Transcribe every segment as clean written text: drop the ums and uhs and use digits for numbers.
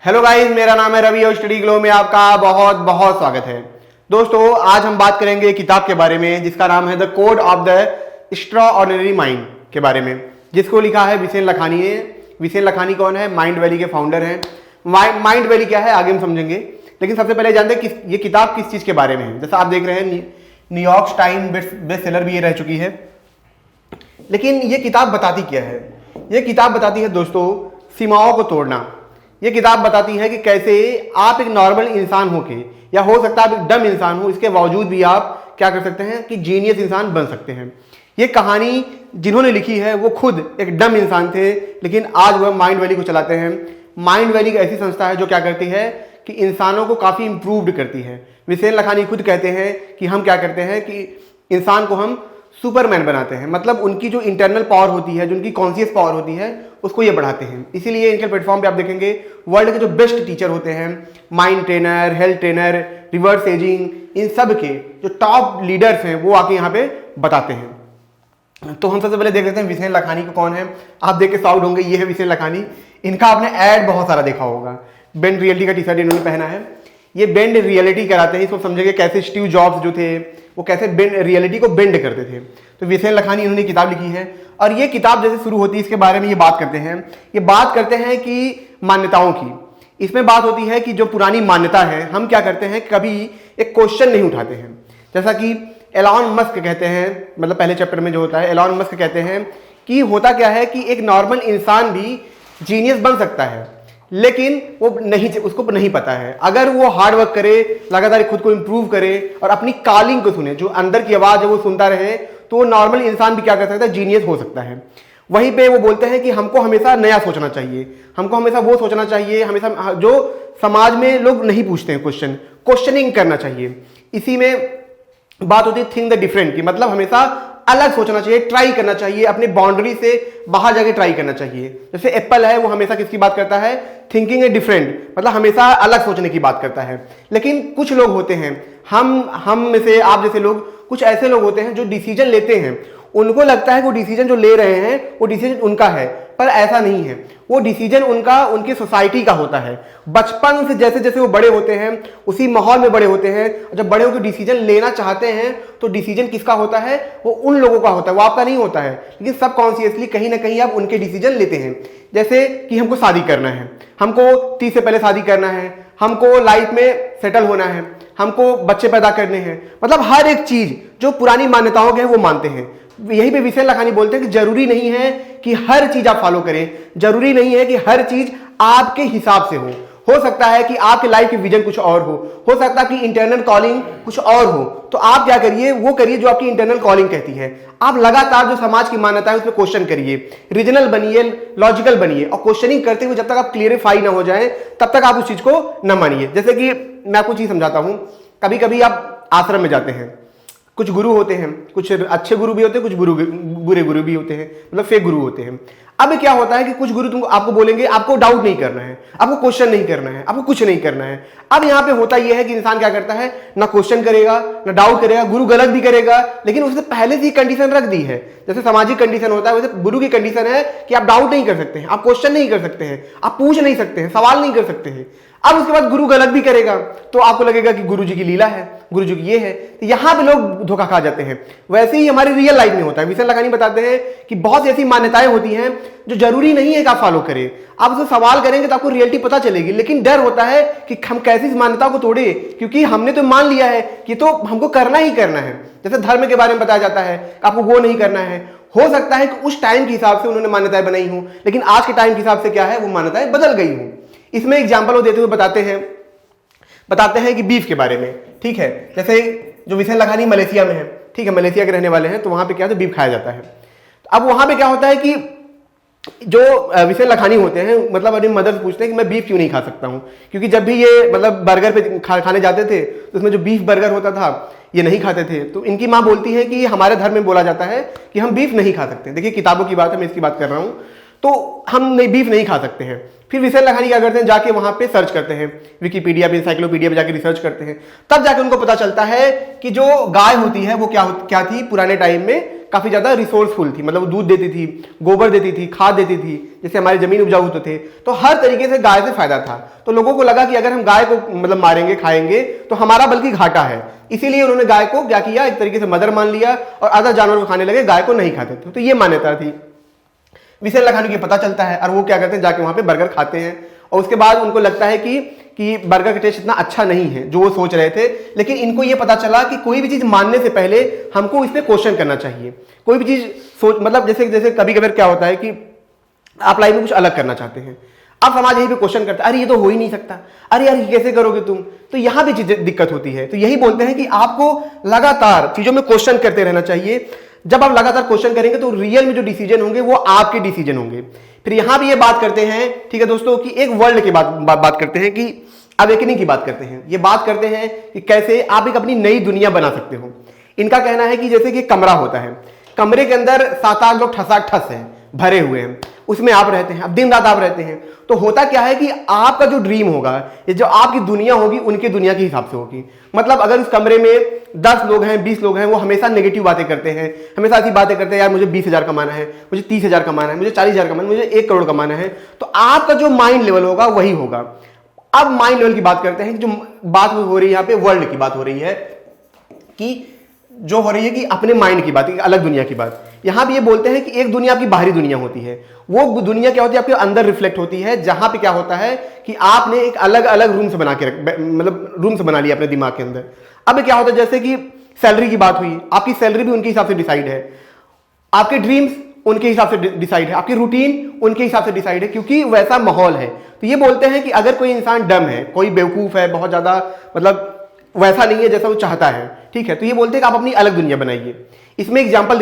Hello guys, मेरा नाम है रवि और स्टडी ग्लो में आपका बहुत बहुत स्वागत है। दोस्तों, आज हम बात करेंगे किताब के बारे में जिसका नाम है the code of the extraordinary mind के बारे में, जिसको लिखा है विसेन लखानी है। विसेन लखानी कौन है? माइंड वैली के फाउंडर हैं। माइंड वैली क्या है आगे हम समझेंगे, लेकिन सबसे पहले जानते हैं ये किताब किस चीज के बारे में है। जैसा आप देख रहे हैं, न्यूयॉर्क टाइम बेस्ट सेलर भी ये रह चुकी है। लेकिन ये किताब बताती क्या है? ये किताब बताती है दोस्तों सीमाओं को तोड़ना। ये किताब बताती है कि कैसे आप एक नॉर्मल इंसान होके, या हो सकता है आप एक डम इंसान हो, इसके बावजूद भी आप क्या कर सकते हैं कि जीनियस इंसान बन सकते हैं। ये कहानी जिन्होंने लिखी है वो खुद एक डम इंसान थे, लेकिन आज वह माइंड वैली को चलाते हैं। माइंड वैली एक ऐसी संस्था है जो क्या करती है कि इंसानों को काफ़ी इंप्रूव्ड करती है। विसेन लखानी खुद कहते हैं कि हम क्या करते हैं कि इंसान को हम सुपरमैन बनाते हैं, मतलब उनकी जो इंटरनल पावर होती है, जो उनकी कॉन्शियस पावर होती है, उसको ये बढ़ाते हैं। इसीलिए इनके प्लेटफॉर्म पे आप देखेंगे वर्ल्ड के जो बेस्ट टीचर होते हैं, mind trainer, health trainer, reverse ageing, इन सब के जो टॉप लीडर्स हैं वो आके यहाँ पे बताते हैं। तो हम सबसे पहले देख लेते हैं विसेन लखानी को कौन है। आप देख के साउड होंगे, ये है विसेन लखानी। इनका आपने ऐड बहुत सारा देखा होगा। बेंड रियलिटी का टी शर्ट इन्होंने पहना है। ये बेंड रियलिटी कराते हैं, इसको समझेंगे कैसे स्टीव जॉब्स जो थे वो कैसे रियलिटी को बेंड करते थे। तो विसेन लखानी इन्होंने किताब लिखी है, और ये किताब जैसे शुरू होती है इसके बारे में ये बात करते हैं। ये बात करते हैं कि मान्यताओं की। इसमें बात होती है कि जो पुरानी मान्यता है, हम क्या करते हैं कभी एक क्वेश्चन नहीं उठाते हैं। जैसा कि एलॉन मस्क कहते हैं, मतलब पहले चैप्टर में जो होता है, एलॉन मस्क कहते हैं कि होता क्या है कि एक नॉर्मल इंसान भी जीनियस बन सकता है, लेकिन वो नहीं, उसको नहीं पता है। अगर वो हार्ड वर्क करे, लगातार खुद को इंप्रूव करे और अपनी कॉलिंग को सुने, जो अंदर की आवाज है वो सुनता रहे, तो वो नॉर्मल इंसान भी क्या कर सकता है, जीनियस हो सकता है। वहीं पे वो बोलते हैं कि हमको हमेशा नया सोचना चाहिए, हमको हमेशा वो सोचना चाहिए, हमेशा जो समाज में लोग नहीं पूछते हैं, क्वेश्चनिंग करना चाहिए। इसी में बात होती है थिंक द डिफरेंट की, मतलब हमेशा अलग सोचना चाहिए, ट्राई करना चाहिए, अपने बाउंड्री से बाहर जाके ट्राई करना चाहिए। जैसे एप्पल है, वो हमेशा किसकी बात करता है? थिंकिंग ए डिफरेंट, मतलब हमेशा अलग सोचने की बात करता है। लेकिन कुछ लोग होते हैं, हम में से, आप जैसे लोग, कुछ ऐसे लोग होते हैं जो डिसीजन लेते हैं, उनको लगता है कि वो डिसीजन जो ले रहे हैं वो डिसीजन उनका है, पर ऐसा नहीं है। वो डिसीजन उनकी सोसाइटी का होता है। बचपन से जैसे जैसे वो बड़े होते हैं, उसी माहौल में बड़े होते हैं, जब बड़े होकर डिसीजन लेना चाहते हैं तो डिसीजन किसका होता है? वो उन लोगों का होता है, वो आपका नहीं होता है। लेकिन सबकॉन्शियसली कहीं ना कहीं आप उनके डिसीजन लेते हैं। जैसे कि हमको शादी करना है, हमको 30 से पहले शादी करना है, हमको लाइफ में सेटल होना है, हमको बच्चे पैदा करने हैं, मतलब हर एक चीज जो पुरानी मान्यताओं के हैं वो मानते हैं। यही पे विसेन लखानी बोलते हैं कि जरूरी नहीं है कि हर चीज आप फॉलो करें, जरूरी नहीं है कि हर चीज आपके हिसाब से हो सकता है कि आपके लाइफ की विजन कुछ और हो सकता है कि इंटरनल कॉलिंग कुछ और हो। तो आप क्या करिए, वो करिए जो आपकी इंटरनल कॉलिंग कहती है। आप लगातार जो समाज की मान्यता है उस पर क्वेश्चन करिए, रीजनल बनिए, लॉजिकल बनिए, और क्वेश्चनिंग करते हुए जब तक आप क्लियरिफाई ना हो जाए तब तक आप उस चीज को न मानिए। जैसे कि मैं आपको चीज समझाता हूं, कभी कभी आप आश्रम में जाते हैं, कुछ गुरु होते हैं, कुछ अच्छे गुरु भी होते हैं, कुछ बुरे गुरु भी होते हैं, मतलब फेक गुरु होते हैं। अब क्या होता है कि कुछ गुरु तुमको आपको बोलेंगे आपको डाउट नहीं करना है, आपको क्वेश्चन नहीं करना है, आपको कुछ नहीं करना है। अब यहाँ पे होता यह है कि इंसान क्या करता है, ना क्वेश्चन करेगा ना डाउट करेगा, गुरु गलत भी करेगा, लेकिन उसने पहले से ही कंडीशन रख दी है। जैसे सामाजिक कंडीशन होता है, वैसे गुरु की कंडीशन है कि आप डाउट नहीं कर सकते हैं, आप क्वेश्चन नहीं कर सकते हैं, आप पूछ नहीं सकते हैं, सवाल नहीं कर सकते हैं। अब उसके बाद गुरु गलत भी करेगा तो आपको लगेगा कि गुरु जी की लीला है, गुरु जी की ये है। तो यहां पे लोग धोखा खा जाते हैं। वैसे ही हमारी रियल लाइफ में होता है। विसेन लखानी बताते हैं कि बहुत ऐसी मान्यताएं होती हैं जो जरूरी नहीं है कि आप फॉलो करें। आप उससे सवाल करेंगे तो आपको रियलिटी पता चलेगी, लेकिन डर होता है कि हम कैसे इस मान्यता को तोड़े, क्योंकि हमने तो मान लिया है कि तो हमको करना ही करना है। जैसे धर्म के बारे में बताया जाता है कि आपको वो नहीं करना है। हो सकता है कि उस टाइम के हिसाब से उन्होंने मान्यताएं बनाई हूं, लेकिन आज के टाइम के हिसाब से क्या है, वो मान्यताएं बदल गई हूं। इसमें एग्जाम्पल वो देते हुए बताते हैं कि बीफ के बारे में, ठीक है। जैसे जो विसेन लखानी मलेशिया में है, ठीक है, मलेशिया के रहने वाले हैं, तो वहां पे क्या है, तो बीफ खाया जाता है। अब वहां पे क्या होता है कि जो विसेन लखानी होते हैं, मतलब अपनी मदर से पूछते हैं कि मैं बीफ क्यों नहीं खा सकता हूं, क्योंकि जब भी ये मतलब बर्गर पे खाने जाते थे तो उसमें जो बीफ बर्गर होता था ये नहीं खाते थे। तो इनकी माँ बोलती है कि हमारे धर्म में बोला जाता है कि हम बीफ नहीं खा सकते। देखिए किताबों की बात है, मैं इसकी बात कर रहा हूं, तो हम बीफ नहीं खा सकते हैं। फिर विसेन लखानी क्या करते हैं, जाके वहां पे सर्च करते हैं, विकिपीडिया पे, एनसाइक्लोपीडिया पे जाके रिसर्च करते हैं। तब जाके उनको पता चलता है कि जो गाय होती है वो क्या थी पुराने टाइम में, काफी ज्यादा रिसोर्सफुल थी, मतलब वो दूध देती थी, गोबर देती थी, खाद देती थी, जैसे हमारी जमीन उपजाऊ होते थे, तो हर तरीके से गाय से फायदा था। तो लोगों को लगा कि अगर हम गाय को मतलब मारेंगे, खाएंगे, तो हमारा बल्कि घाटा है। इसीलिए उन्होंने गाय को क्या किया, एक तरीके से मदर मान लिया और अदर जानवर को खाने लगे, गाय को नहीं खाते थे। तो ये मान्यता थी। विसेल लखानी को पता चलता है और वो क्या करते हैं, जाके वहां पे बर्गर खाते हैं और उसके बाद उनको लगता है कि बर्गर का टेस्ट इतना अच्छा नहीं है जो वो सोच रहे थे। लेकिन इनको ये पता चला कि कोई भी चीज मानने से पहले हमको इस पे क्वेश्चन करना चाहिए। कोई भी चीज सोच, मतलब जैसे कभी कभी क्या होता है कि आप लाइफ में कुछ अलग करना चाहते हैं, अब समाज यही पे क्वेश्चन करता है, अरे ये तो हो ही नहीं सकता, अरे यार ये कैसे करोगे तुम, तो यहां भी चीजें दिक्कत होती है। तो यही बोलते हैं कि आपको लगातार चीजों में क्वेश्चन करते रहना चाहिए। जब आप लगातार क्वेश्चन करेंगे तो रियल में जो डिसीजन होंगे वो आपके डिसीजन होंगे। फिर यहां भी ये बात करते हैं, ठीक है दोस्तों, कि एक वर्ल्ड की बात करते हैं, कि अवेकनिंग की बात करते हैं। ये बात करते हैं कि कैसे आप एक अपनी नई दुनिया बना सकते हो। इनका कहना है कि जैसे कि कमरा होता है, कमरे के अंदर 7-8 लोग ठसाठस हैं, भरे हुए हैं, उसमें आप रहते हैं, अब दिन रात आप रहते हैं। तो होता क्या है कि आपका जो ड्रीम होगा, ये जो आपकी दुनिया होगी, उनकी दुनिया के हिसाब से होगी। मतलब अगर उस कमरे में 10 लोग हैं, 20 लोग हैं, वो हमेशा नेगेटिव बातें करते हैं, हमेशा ऐसी बातें करते हैं, यार मुझे 20,000 कमाना है, मुझे 30,000 कमाना है, मुझे 40,000 कमाना है, मुझे 1 करोड़ कमाना है, तो आपका जो माइंड लेवल होगा वही होगा। अब माइंड लेवल की बात करते हैं, कि जो बात हो रही है यहाँ पे वर्ल्ड की बात हो रही है, कि जो हो रही है कि अपने माइंड की बात, अलग दुनिया की बात। यहां भी ये बोलते हैं कि एक दुनिया आपकी बाहरी दुनिया होती है, वो दुनिया क्या होती है, आपके अंदर रिफ्लेक्ट होती है, जहां पे क्या होता है कि आपने एक अलग अलग रूम्स बना के मतलब रूम्स बना लिया अपने दिमाग के अंदर। अब क्या होता है, जैसे कि सैलरी की बात हुई, आपकी सैलरी भी उनके हिसाब से डिसाइड है, आपके ड्रीम्स उनके हिसाब से डिसाइड है, आपकी रूटीन उनके हिसाब से डिसाइड है, क्योंकि वैसा माहौल है। तो ये बोलते हैं कि अगर कोई इंसान डम है, कोई बेवकूफ है, बहुत ज्यादा मतलब वैसा नहीं है जैसा वो चाहता है, ठीक है, तो ये बोलते हैं कि आप अपनी अलग दुनिया बनाइए। इसमें एग्जांपल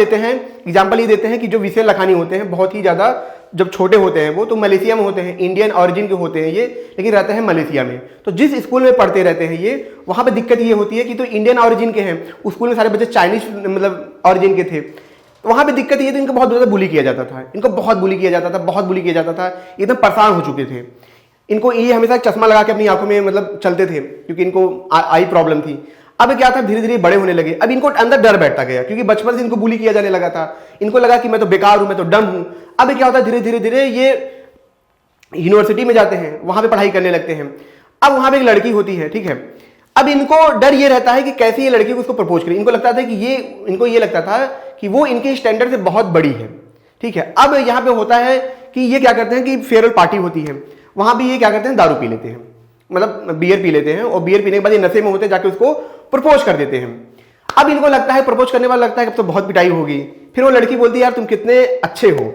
ये देते हैं कि जो विसेल लखानी होते हैं, बहुत ही ज्यादा जब छोटे होते हैं वो, तो मलेशिया में होते हैं, इंडियन ऑरिजिन के होते हैं ये, लेकिन रहते हैं मलेशिया में। तो जिस स्कूल में पढ़ते रहते हैं ये, वहां पे दिक्कत ये होती है कि तो इंडियन ऑरिजिन के हैं, उस स्कूल में सारे बच्चे चाइनीज मतलब ऑरिजिन के थे, तो वहां पे दिक्कत ये थी, इनको बहुत ज्यादा बुली किया जाता था, बहुत बुली किया जाता था, एकदम परेशान हो चुके थे। इनको ये हमेशा चश्मा लगा के अपनी आंखों में मतलब चलते थे, क्योंकि इनको आई प्रॉब्लम थी। अब क्या था, धीरे धीरे बड़े होने लगे, अब इनको अंदर डर बैठता गया, क्योंकि बचपन से इनको बुली किया जाने लगा था, इनको लगा कि मैं तो बेकार हूं, मैं तो डम हूं। अब क्या होता है, धीरे धीरे ये यूनिवर्सिटी में जाते हैं, वहां पे पढ़ाई करने लगते हैं। अब वहां पे एक लड़की होती है, ठीक है, अब इनको डर ये रहता है कि कैसे ये लड़की को उसको प्रपोज करे। इनको लगता था कि इनको ये लगता था कि वो इनके स्टैंडर्ड से बहुत बड़ी है, ठीक है। अब यहाँ पे होता है कि ये क्या करते हैं कि फेयरवेल पार्टी होती है, वहां भी ये क्या करते हैं, दारू पी लेते हैं, मतलब बियर पी लेते हैं, और बियर पीने के बाद ये नशे में होते हैं, जाके उसको प्रपोज कर देते हैं। अब इनको लगता है, प्रपोज करने वाला लगता है कि अब तो बहुत पिटाई होगी। फिर वो लड़की बोलती है, यार तुम कितने अच्छे हो।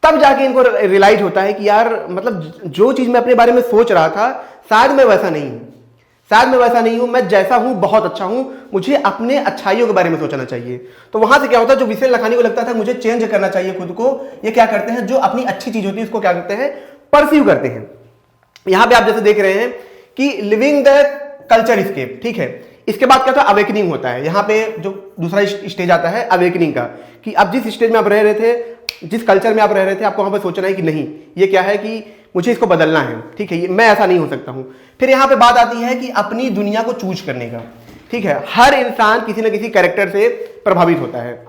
तब जाके इनको रियलाइज होता है कि यार मतलब जो चीज मैं अपने बारे में सोच रहा था, शायद मैं वैसा नहीं हूं, मैं जैसा हूं बहुत अच्छा हूं, मुझे अपने अच्छाइयों के बारे में सोचना चाहिए। तो वहां से क्या होता है, जो विसेल लखानी को लगता था मुझे चेंज करना चाहिए खुद को, ये क्या करते हैं, जो अपनी अच्छी चीज होती है उसको क्या करते हैं, परसीव करते हैं। यहां पे आप जैसे देख रहे हैं कि लिविंग द कल्चर स्केप, ठीक है। इसके बाद क्या होता है, अवेकनिंग होता है। यहाँ पे जो दूसरा स्टेज आता है अवेकनिंग का, कि अब जिस स्टेज में आप रह रहे थे, जिस कल्चर में आप रह रहे थे, आपको वहां पर सोचना है कि नहीं, ये क्या है कि मुझे इसको बदलना है, ठीक है, मैं ऐसा नहीं हो सकता हूं। फिर यहाँ पे बात आती है कि अपनी दुनिया को चूज करने का, ठीक है। हर इंसान किसी न किसी कैरेक्टर से प्रभावित होता है।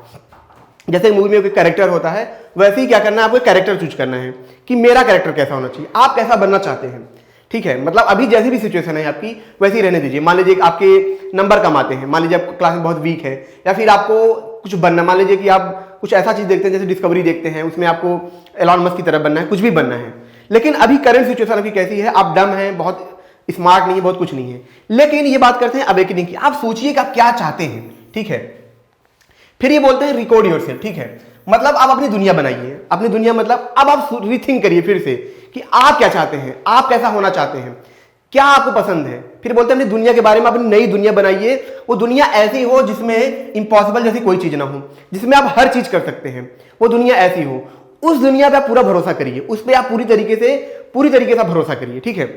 जैसे मूवी में कोई कैरेक्टर होता है, वैसे ही क्या करना है, आपको कैरेक्टर चूज करना है कि मेरा कैरेक्टर कैसा होना चाहिए, आप कैसा बनना चाहते हैं, ठीक है। मतलब अभी जैसी भी सिचुएशन है आपकी, वैसे ही रहने दीजिए। मान लीजिए आपके नंबर कम आते हैं, मान लीजिए आपको क्लास में बहुत वीक है, या फिर आपको कुछ बनना, मान लीजिए कि आप कुछ ऐसा चीज देखते हैं जैसे डिस्कवरी देखते हैं, उसमें आपको एलॉन मस्क की तरह बनना है, कुछ भी बनना है। लेकिन अभी करंट सिचुएशन आपकी कैसी है, आप डम हैं, बहुत स्मार्ट नहीं है, बहुत कुछ नहीं है। लेकिन ये बात करते हैं अवेकनिंग की, आप सोचिए कि आप क्या चाहते हैं, ठीक है। फिर ये बोलते हैं रिकॉर्ड योरसेल्फ, ठीक है, मतलब आप अपनी दुनिया बनाइए, अपनी दुनिया मतलब अब आप रीथिंक करिए फिर से कि आप क्या चाहते हैं, आप कैसा होना चाहते हैं, क्या आपको पसंद है। फिर बोलते हैं अपनी दुनिया के बारे में, अपनी नई दुनिया बनाइए, वो दुनिया ऐसी हो जिसमें इम्पॉसिबल जैसी कोई चीज ना हो, जिसमें आप हर चीज कर सकते हैं, वो दुनिया ऐसी हो। उस दुनिया पे आप पूरा भरोसा करिए, उस पर आप पूरी तरीके से भरोसा करिए, ठीक है।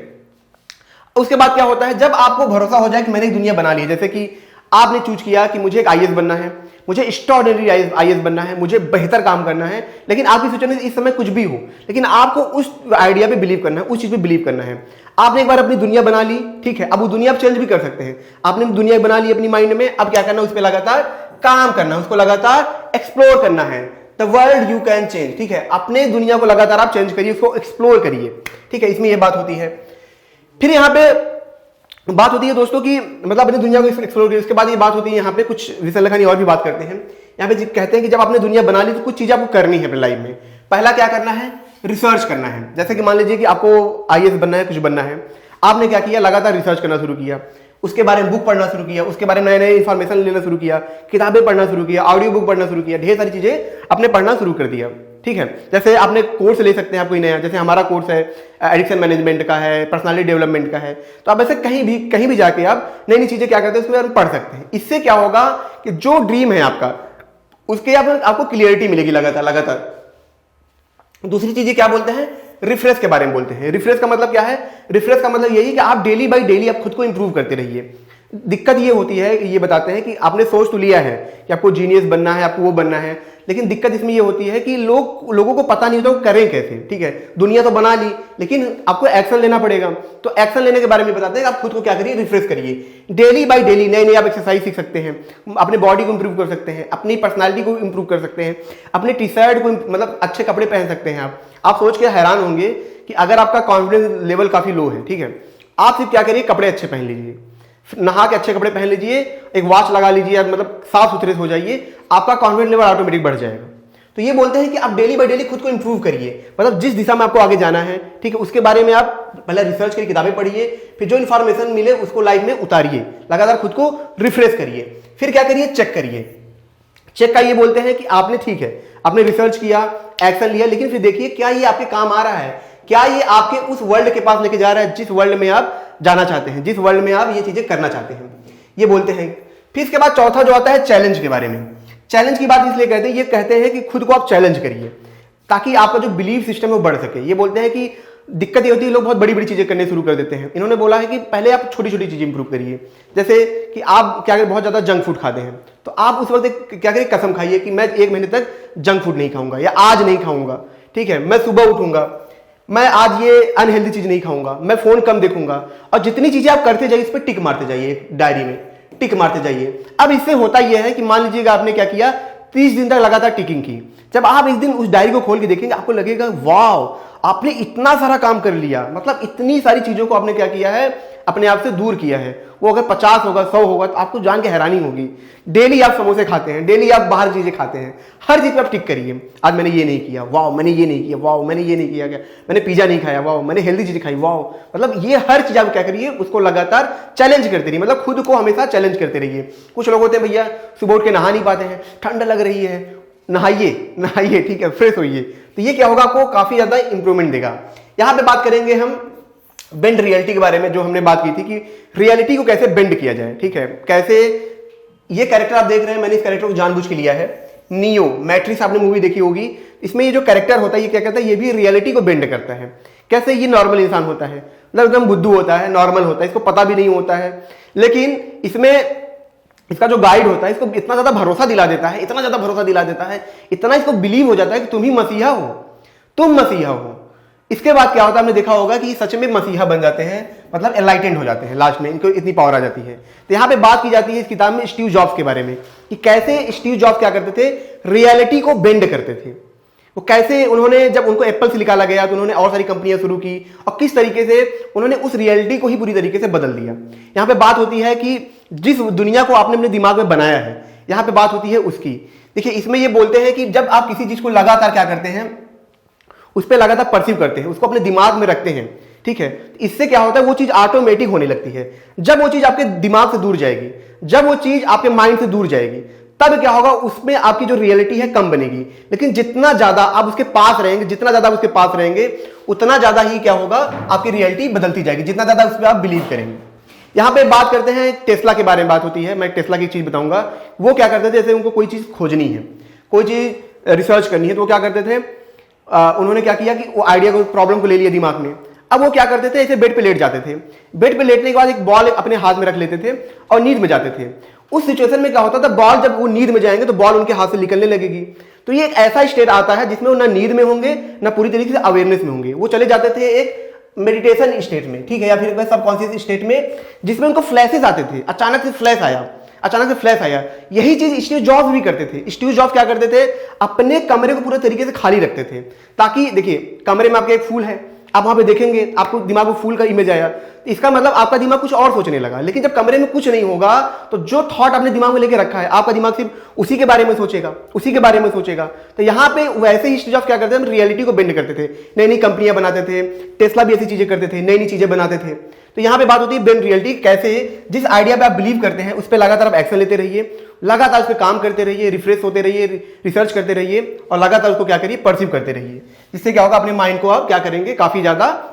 उसके बाद क्या होता है, जब आपको भरोसा हो जाए कि मैंने एक दुनिया बना ली, जैसे कि आपने चूज किया कि मुझे एक आईएएस बनना है, मुझे एक्स्ट्राऑर्डिनरी आईएएस बनना है, मुझे बेहतर काम करना है, लेकिन आपकी सिचुएशन इस समय कुछ भी हो, लेकिन आपको उस आइडिया पे बिलीव करना है, उस चीज पे बिलीव करना है। आपने एक बार अपनी दुनिया बना ली, ठीक है, अब वो दुनिया आप चेंज भी कर सकते हैं। आपने दुनिया बना ली अपनी माइंड में, अब क्या करना है, उस पर लगातार काम करना है, उसको लगातार एक्सप्लोर करना है। The world you can change, ठीक है, अपने दुनिया को लगातार आप चेंज करिए, उसको एक्सप्लोर करिए, ठीक है, इसमें यह बात होती है। फिर यहां पे बात होती है दोस्तों की मतलब अपनी दुनिया को एक्सप्लोर करिए। उसके बाद ये बात होती है, यहाँ पे कुछ विशल खानी और भी बात करते हैं। यहाँ पे कहते हैं कि जब आपने दुनिया बना ली तो कुछ चीजें आपको करनी है अपनी लाइफ में। पहला क्या करना है, रिसर्च करना है। जैसे कि मान लीजिए कि आपको आईएएस बनना है, कुछ बनना है, आपने क्या किया, लगातार रिसर्च करना शुरू किया, उसके बारे में बुक पढ़ना शुरू किया, उसके बारे में नए नए इंफॉर्मेशन लेना शुरू किया, किताबें पढ़ना शुरू किया, ऑडियो बुक पढ़ना शुरू किया, ढेर सारी चीजें आपने पढ़ना शुरू कर दिया, ठीक है। जैसे आपने कोर्स ले सकते हैं आप कोई नया, जैसे हमारा कोर्स है एडिक्शन मैनेजमेंट का है, पर्सनालिटी डेवलपमेंट का है, तो आप ऐसे कहीं भी जाके आप नई नई चीजें क्या करते हैं उसके बारे में पढ़ सकते हैं। इससे क्या होगा कि जो ड्रीम है आपका उसके आपको क्लियरिटी मिलेगी लगातार। दूसरी चीजें क्या बोलते हैं, रिफ्रेश के बारे में बोलते हैं। रिफ्रेश का मतलब क्या है, रिफ्रेश का मतलब यही कि आप डेली बाय डेली आप खुद को इंप्रूव करते रहिए। दिक्कत ये होती है, ये बताते हैं कि आपने सोच तो लिया है कि आपको जीनियस बनना है, आपको वो बनना है, लेकिन दिक्कत इसमें ये होती है कि लोगों को पता नहीं होता करें कैसे, ठीक है। दुनिया तो बना ली लेकिन आपको एक्शन लेना पड़ेगा, तो एक्शन लेने के बारे में बताते हैं कि आप खुद को क्या करिए, रिफ्रेश करिए। डेली बाय डेली नए नए आप एक्सरसाइज सीख सकते हैं, अपने बॉडी को इंप्रूव कर सकते हैं, अपनी पर्सनालिटी को इंप्रूव कर सकते हैं, अपने टी शर्ट को मतलब अच्छे कपड़े पहन सकते हैं। आप सोच के हैरान होंगे कि अगर आपका कॉन्फिडेंस लेवल काफी लो है, ठीक है, आप सिर्फ क्या करिए, कपड़े अच्छे पहन लीजिए, नहा के अच्छे कपड़े पहन लीजिए, एक वॉच लगा लीजिए, मतलब साफ सुथरे हो जाइए, आपका कॉन्फिडेंस लेवल ऑटोमेटिक बढ़ जाएगा। तो ये बोलते हैं कि आप डेली बाय डेली खुद को इंप्रूव करिए, मतलब जिस दिशा में आपको आगे जाना है, ठीक है, उसके बारे में आप पहले रिसर्च करिए, किताबें पढ़िए, फिर जो इन्फॉर्मेशन मिले उसको लाइफ में उतारिए, लगातार खुद को रिफ्रेश करिए। फिर क्या करिए, चेक करिए। चेक का ये बोलते हैं कि आपने, ठीक है, आपने रिसर्च किया, एक्शन लिया, लेकिन फिर देखिए क्या ये आपके काम आ रहा है, क्या ये आपके उस वर्ल्ड के पास लेके जा रहा है जिस वर्ल्ड में आप जाना चाहते हैं, जिस वर्ल्ड में आप ये चीजें करना चाहते हैं, ये बोलते हैं। फिर इसके बाद चौथा जो आता है चैलेंज के बारे में। चैलेंज की बात इसलिए कहते हैं, ये कहते हैं कि खुद को आप चैलेंज करिए ताकि आपका जो बिलीफ सिस्टम है वो बढ़ सके। ये बोलते हैं कि दिक्कत ये होती है लोग बहुत बड़ी बड़ी चीजें करने शुरू कर देते हैं। इन्होंने बोला है कि पहले आप छोटी छोटी चीजें इंप्रूव करिए। जैसे कि आप क्या करें, बहुत ज्यादा जंक फूड खाते हैं, तो आप उस वक्त क्या करें, कसम खाइए कि मैं 1 महीने तक जंक फूड नहीं खाऊंगा, या आज नहीं खाऊंगा, ठीक है, मैं सुबह उठूंगा, मैं आज ये अनहेल्दी चीज नहीं खाऊंगा, मैं फोन कम देखूंगा, और जितनी चीजें आप करते जाइए इस पर टिक मारते जाइए, डायरी में टिक मारते जाइए। अब इससे होता यह है कि मान लीजिएगा आपने क्या किया, 30 दिन तक लगातार टिकिंग की, जब आप इस दिन उस डायरी को खोल के देखेंगे आपको लगेगा वाह आपने इतना सारा काम कर लिया, मतलब इतनी सारी चीजों को आपने क्या किया है, अपने आप से दूर किया है। वो अगर 50 होगा, 100 होगा, तो आपको जान के हैरानी होगी। डेली आप समोसे खाते हैं, डेली आप बाहर चीजें खाते हैं, हर चीज पे आप टिक करिए। आज मैंने ये नहीं किया, वाह मैंने ये नहीं किया, वाह मैंने ये नहीं किया, मैंने पिज्जा नहीं खाया, वाह मैंने हेल्दी चीज खाई, वाह। मतलब ये हर चीज आप क्या करिए, उसको लगातार चैलेंज करते रहिए, मतलब खुद को हमेशा चैलेंज करते रहिए। कुछ लोग होते हैं भैया सुबह उठ के नहा नहीं पाते हैं, ठंड लग रही है, नहाइए, ठीक है, फ्रेश होइए, तो ये क्या होगा, आपको काफी ज्यादा इंप्रूवमेंट देगा। यहां पे बात करेंगे हम बेंड रियलिटी के बारे में, जो हमने बात की थी कि रियलिटी को कैसे बेंड किया जाए, ठीक है, कैसे। ये कैरेक्टर आप देख रहे हैं, मैंने इस कैरेक्टर को जानबूझ के लिया है, नियो, मैट्रिक्स आपने मूवी देखी होगी, इसमें ये जो कैरेक्टर होता है ये क्या करता है, ये भी रियलिटी को बेंड करता है। कैसे, ये नॉर्मल इंसान होता है, मतलब एकदम बुद्धू होता है, नॉर्मल होता है, इसको पता भी नहीं होता है, लेकिन इसमें इसका जो गाइड होता है इसको इतना ज्यादा भरोसा दिला देता है, इतना ज्यादा भरोसा दिला देता है, इतना इसको बिलीव हो जाता है कि तुम ही मसीहा हो, तुम मसीहा हो। इसके बाद क्या होता है, हमने देखा होगा कि सच में मसीहा बन जाते हैं, मतलब एनलाइटेंड हो जाते हैं, लास्ट में इनको इतनी पावर आ जाती है। तो यहाँ पे बात की जाती है इस किताब में स्टीव जॉब्स के बारे में कि कैसे स्टीव जॉब्स क्या करते थे, रियलिटी को बेंड करते थे। वो कैसे, उन्होंने जब उनको एप्पल से निकाला गया तो उन्होंने और सारी कंपनियां शुरू की, और किस तरीके से उन्होंने उस रियलिटी को ही पूरी तरीके से बदल दिया। यहाँ पे बात होती है कि जिस दुनिया को आपने अपने दिमाग में बनाया है, यहाँ पे बात होती है उसकी। देखिए इसमें ये बोलते हैं कि जब आप किसी चीज को लगातार क्या करते हैं, उस पर लगातार परसीव करते हैं, उसको अपने दिमाग में रखते हैं, ठीक है, इससे क्या होता है, वो चीज ऑटोमेटिक होने लगती है। जब वो चीज आपके दिमाग से दूर जाएगी, जब वो चीज आपके माइंड से दूर जाएगी, तब क्या होगा, उसमें आपकी जो रियलिटी है कम बनेगी। लेकिन जितना ज्यादा आप उसके पास रहेंगे, जितना ज्यादा उसके पास रहेंगे, उतना ज्यादा ही क्या होगा, आपकी रियलिटी बदलती जाएगी, जितना ज्यादा उस पर आप बिलीव करेंगे। यहां पे बात करते हैं टेस्ला के बारे में, बात होती है, मैं टेस्ला की चीज बताऊंगा। वो क्या करते थे, जैसे उनको कोई चीज खोजनी है, कोई चीज रिसर्च करनी है, तो वो क्या करते थे, उन्होंने क्या किया कि वो आइडिया को, प्रॉब्लम को ले लिया दिमाग में। अब वो क्या करते थे, ऐसे बेड पे लेट जाते थे, बेड पे लेटने के बाद एक बॉल अपने हाथ में रख लेते थे और नींद में जाते थे। उस सिचुएशन में क्या होता था, बॉल जब वो नींद में जाएंगे तो बॉल उनके हाथ से निकलने लगेगी। तो ये एक ऐसा स्टेट आता है जिसमें वो ना नींद में होंगे ना पूरी तरीके से अवेयरनेस में होंगे, वो चले जाते थे एक मेडिटेशन स्टेट में, ठीक है, या फिर सबकॉन्शियस स्टेट में, जिसमें उनको फ्लैशेस आते थे। अचानक से फ्लैश आया, अचानक से फ्लैश आया। यही चीज स्टीव जॉब्स भी करते थे। स्टीव जॉब्स क्या करते थे, अपने कमरे को पूरे तरीके से खाली रखते थे, ताकि देखिए कमरे में आपके एक फूल है, आप वहां पे देखेंगे आपको दिमाग में फूल का इमेज आया, तो इसका मतलब आपका दिमाग कुछ और सोचने लगा। लेकिन जब कमरे में कुछ नहीं होगा तो जो थॉट आपने दिमाग में लेके रखा है, आपका दिमाग सिर्फ उसी के बारे में सोचेगा, उसी के बारे में सोचेगा। तो यहाँ पे वैसे ही स्टीव जॉब्स क्या करते थे, रियलिटी को बेंड करते थे, नई नई कंपनियां बनाते थे, टेस्ला भी ऐसी चीजें करते थे, नई नई चीजें बनाते थे। तो यहाँ पे बात होती है बेंड रियलिटी, कैसे जिस आइडिया पे आप बिलीव करते हैं उस पर लगातार आप एक्शन लेते रहिए, लगातार उस पर काम करते रहिए, रिफ्रेश होते रहिए, रिसर्च करते रहिए और लगातार उसको क्या करिए, परसीव करते रहिए। जिससे क्या होगा, अपने माइंड को आप क्या करेंगे, काफी ज्यादा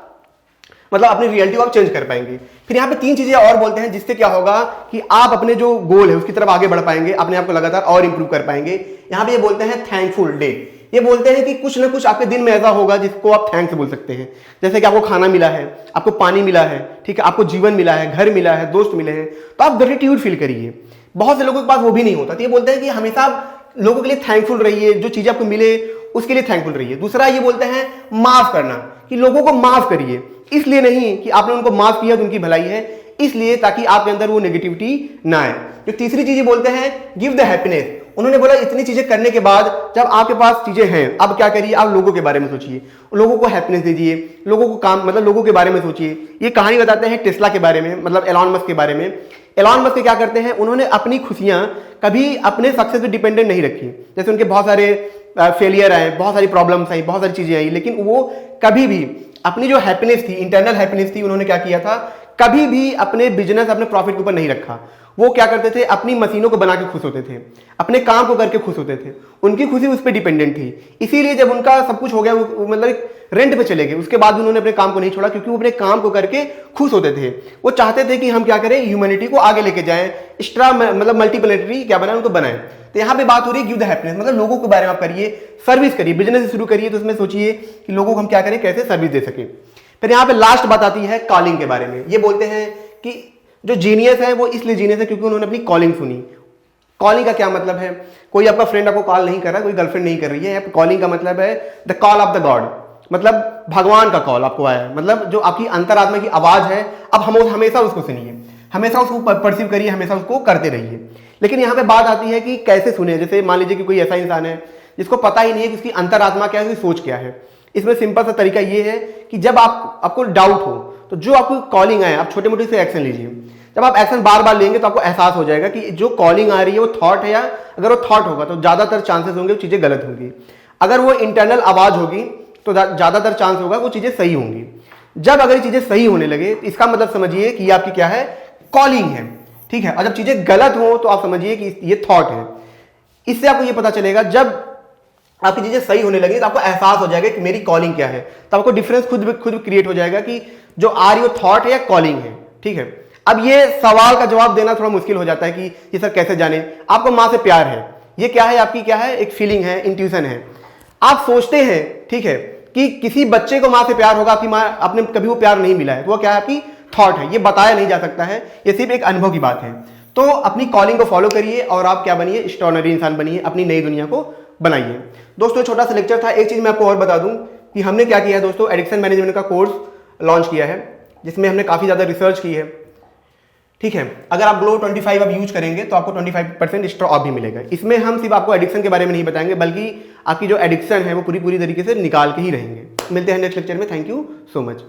मतलब अपनी रियलिटी को आप चेंज कर पाएंगे। फिर यहाँ पे 3 चीजें और बोलते हैं जिससे क्या होगा कि आप अपने जो गोल है उसकी तरफ आगे बढ़ पाएंगे, अपने आप को लगातार और इंप्रूव कर पाएंगे। यहाँ पे ये बोलते हैं थैंकफुल डे। ये बोलते हैं कि कुछ ना कुछ आपके दिन में ऐसा होगा जिसको आप थैंक्स बोल सकते हैं। जैसे कि आपको खाना मिला है, आपको पानी मिला है, ठीक है, आपको जीवन मिला है, घर मिला है, दोस्त मिले हैं, तो आप ग्रेटिट्यूड फील करिए। बहुत से लोगों के पास वो भी नहीं होता, तो ये बोलते हैं कि हमेशा आप लोगों के लिए थैंकफुल रहिए, जो चीजें आपको मिले उसके लिए थैंकफुल रहिए। दूसरा ये बोलते हैं माफ करना, कि लोगों को माफ करिए, इसलिए नहीं कि आपने उनको माफ किया तो उनकी भलाई है, इसलिए ताकि आपके अंदर वो नेगेटिविटी ना आए। जो तीसरी चीज बोलते हैं गिव द हैप्पीनेस। उन्होंने बोला इतनी चीजें करने के बाद जब आपके पास चीजें हैं, अब क्या करिए, आप लोगों के बारे में सोचिए, लोगों को हैप्पीनेस दीजिए, लोगों को काम मतलब लोगों के बारे में सोचिए। ये कहानी बताते हैं टेस्ला के बारे में, मतलब एलॉन मस्क के बारे में। एलॉन मस्क क्या करते हैं, उन्होंने अपनी खुशियां कभी अपने सक्सेस पे डिपेंडेंट नहीं रखी। जैसे उनके बहुत सारे फेलियर आए, बहुत सारी प्रॉब्लम्स आई, बहुत सारी चीजें आई, लेकिन वो कभी भी अपनी जो हैप्पीनेस थी, इंटरनल हैप्पीनेस थी, उन्होंने क्या किया था, कभी भी अपने बिजनेस, अपने प्रॉफिट के ऊपर नहीं रखा। वो क्या करते थे, अपनी मशीनों को बना के खुश होते थे, अपने काम को करके खुश होते थे, उनकी खुशी उस पर डिपेंडेंट थी। इसीलिए जब उनका सब कुछ हो गया, वो मतलब रेंट पे चले गए, उसके बाद उन्होंने अपने काम को नहीं छोड़ा, क्योंकि वो अपने काम को करके खुश होते थे। वो चाहते थे कि हम क्या करें, ह्यूमैनिटी को आगे लेके जाएं, एक्स्ट्रा मतलब मल्टीप्लेनेटरी क्या बनाए, उनको बनाएं। तो यहाँ पे बात हो रही है गिव द हैप्पीनेस, मतलब लोगों के बारे में आप करिए, सर्विस करिए, बिजनेस शुरू करिए तो उसमें सोचिए कि लोगों को हम क्या करें, कैसे सर्विस दे सकें। फिर यहाँ पे लास्ट बात आती है कॉलिंग के बारे में। ये बोलते हैं कि जो जीनियस है वो इसलिए जीनियस है क्योंकि उन्होंने अपनी कॉलिंग सुनी। कॉलिंग का क्या मतलब है, कोई आपका फ्रेंड आपको कॉल नहीं कर रहा, कोई गर्लफ्रेंड नहीं कर रही है, कॉलिंग का मतलब है the call of the God, मतलब भगवान का कॉल आपको आया है, मतलब जो आपकी अंतरात्मा की आवाज है, अब हम हमेशा उसको सुनिए, हमेशा उसको परसीव करिए, हमेशा उसको करते रहिए। लेकिन यहाँ पे बात आती है कि कैसे सुने। जैसे मान लीजिए कि कोई ऐसा इंसान है जिसको पता ही नहीं है कि उसकी अंतरात्मा क्या है, उसकी सोच क्या है। इसमें सिंपल सा तरीका ये है कि जब आपको डाउट हो तो जो आपको कॉलिंग आए, आप छोटे मोटे से एक्शन लीजिए। जब आप एक्शन बार बार लेंगे तो आपको एहसास हो जाएगा कि जो कॉलिंग आ रही है वो थॉट है, या अगर वो थॉट होगा तो ज्यादातर चांसेस होंगे वो चीजें गलत होंगी। अगर वो इंटरनल आवाज होगी तो ज्यादातर चांस होगा वो चीजें सही होंगी। जब अगर ये चीजें सही होने लगे तो इसका मतलब समझिए कि ये आपकी क्या है, कॉलिंग है, ठीक है। और जब चीजें गलत हो तो आप समझिए कि ये थॉट है। इससे आपको ये पता चलेगा, जब आपकी चीजें सही होने लगी तो आपको एहसास हो जाएगा कि मेरी कॉलिंग क्या है, तो आपको डिफरेंस खुद क्रिएट हो जाएगा कि जो आ रही हो थॉट है या कॉलिंग है, ठीक है। अब ये सवाल का जवाब देना थोड़ा मुश्किल हो जाता है कि ये सर कैसे जाने। आपको माँ से प्यार है, ये क्या है, आपकी क्या है, एक फीलिंग है, इंट्यूशन है। आप सोचते हैं, ठीक है, कि किसी बच्चे को माँ से प्यार होगा, आपकी माँ, आपने कभी वो प्यार नहीं मिला है, तो वो क्या है, आपकी थॉट है। ये बताया नहीं जा सकता है, ये सिर्फ एक अनुभव की बात है। तो अपनी कॉलिंग को फॉलो करिए और आप क्या बनिए, एक्स्ट्राऑर्डिनरी इंसान बनिए, अपनी नई दुनिया को बनाइए। दोस्तों छोटा सा लेक्चर था। एक चीज मैं आपको और बता दूं कि हमने क्या किया है दोस्तों, एडिक्शन मैनेजमेंट का कोर्स लॉन्च किया है, जिसमें हमने काफी ज्यादा रिसर्च की है, ठीक है। अगर आप ग्लो 25 अब यूज करेंगे तो आपको 25% एक्स्ट्रा ऑफ भी मिलेगा। इसमें हम सिर्फ आपको एडिक्शन के बारे में नहीं बताएंगे, बल्कि आपकी जो एडिक्शन है वो पूरी तरीके से निकाल के ही रहेंगे। मिलते हैं नेक्स्ट लेक्चर में। Thank you so much.